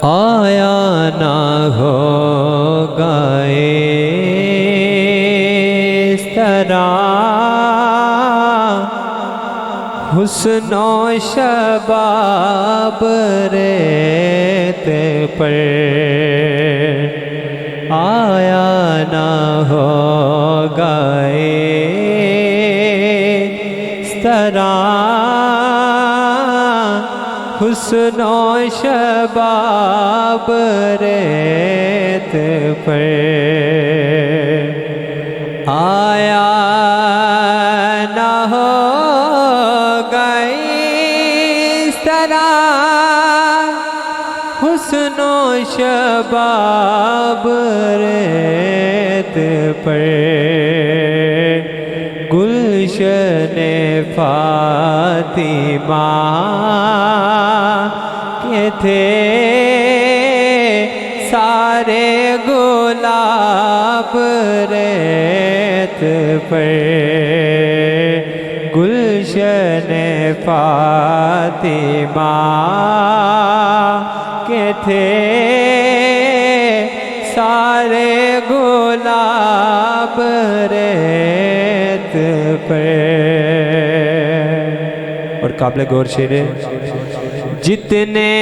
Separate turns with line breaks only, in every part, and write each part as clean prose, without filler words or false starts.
آیا نہ ہوگا اس طرح حسن و شباب ریت پر، آیا نہ ہوگا اس طرح حسن و شباب ریت پر، آیا نہ ہوگا اس طرح حسن و شباب ریت پر، گلشن فاطمہ کے تھے سارے گلاب ریت پر، گلشن فاطمہ کے تھے سارے گلاب ریت پر۔ اور قابل غور شعر ہے، جتنے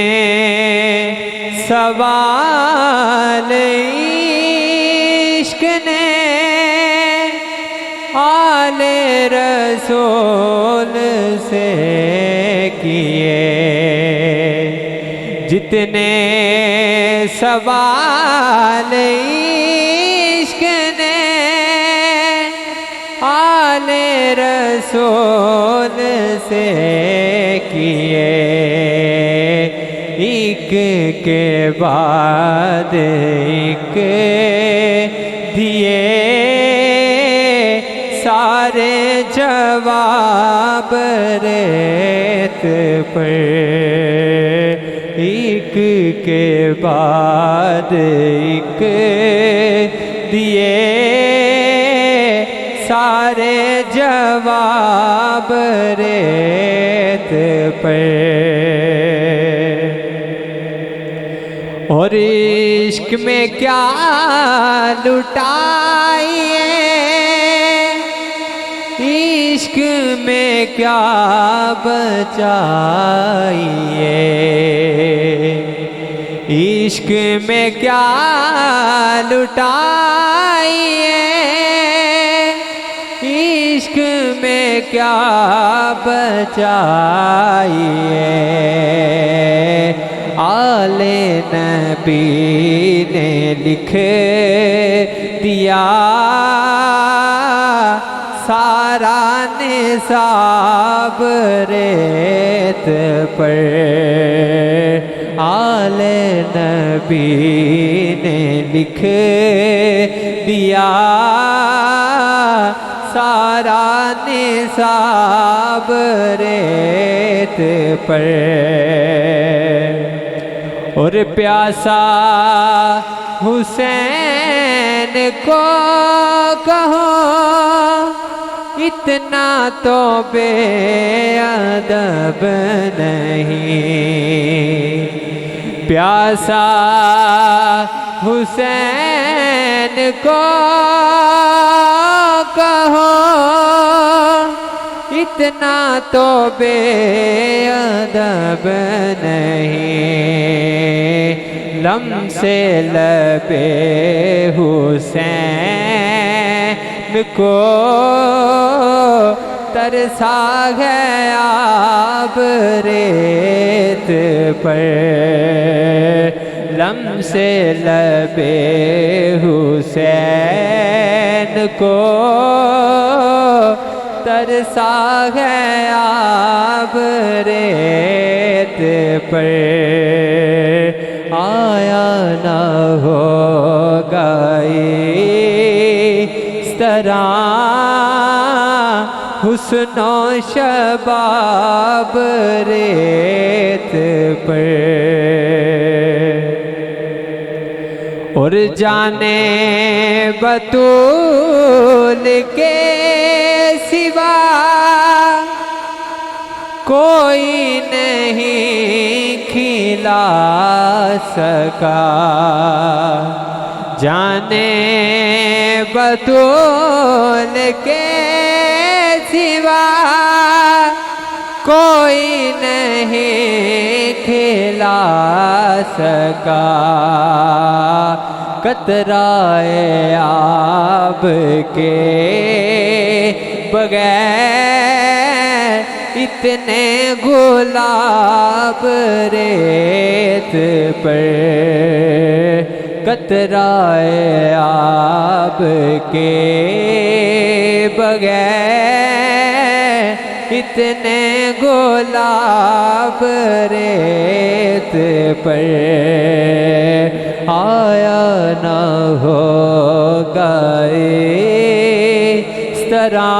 سوال عشق نے آل رسول سے کیے، جتنے سوال عشق نے آل رسول سے کیے، ایک کے بعد ایک دیے سارے جواب ریت پر، ایک کے بعد ایک دیے سارے جواب ریت پر، اور عشق میں کیا لٹائیے، عشق میں کیا بچائیے، عشق میں کیا لٹائیے، عشق میں کیا بچائیے، آل نبی نے لکھ دیا سارا نصاب ریت پر، آل نبی نے لکھ دیا سارا نصاب ریت پر، اور پیاسا حسین کو کہو اتنا تو بے ادب نہیں، پیاسا حسین کو کہو اتنا تو بے ادب نہیں، لمس لب حسین کو ترسا ہے آب ریت پر، لمس لب حسین کو ترسا ہے آب ریت پر، آیا نہ ہوگا اس طرح حسن و شباب ریت پر، اور جانے بطول کے سوا کوئی نہیں کھلا سکا، جانے بطول کے سوا کوئی نہیں کھلا سکا، قطرۂ آب کے بغیر اتنے گلاب ریت پر، قطرۂ آب کے بغیر اتنے گلاب ریت پر، آیا نہ ہوگا اس طرح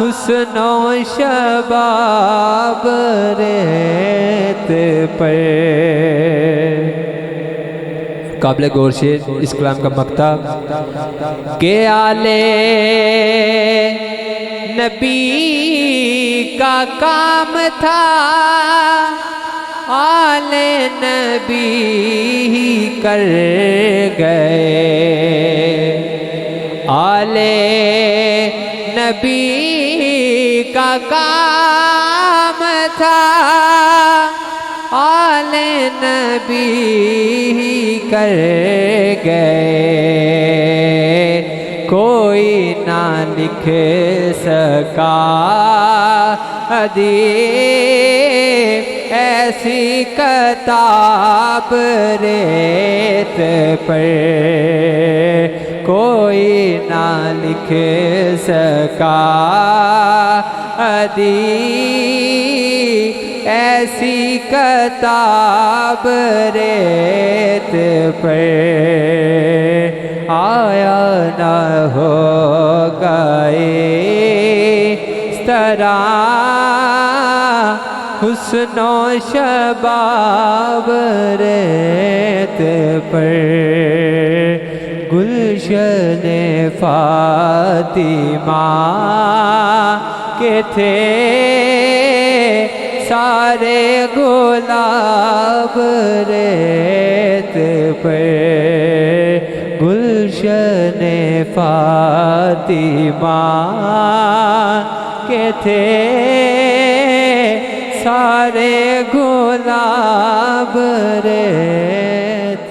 حسن و شباب ریت پر۔ قابل غور شعر اس کلام کا مقطع کہ آل نبی کا کام تھا، آل نبی ہی کر گئے، آل نبی کا کام تھا، آل نبی ہی کر گئے، کوئی نہ لکھ سکا حدیث ایسی کتاب ریت پر، کوئی نہ لکھ سکا حدیث ایسی کتاب ریت پر، آیا نہ ہوگا اس طرح حسن و شباب ریت پر، گلشن فاطمہ کے تھے سارے گلاب ریت پر، گلشن فاطمہ کے تھے سارے گلاب ریت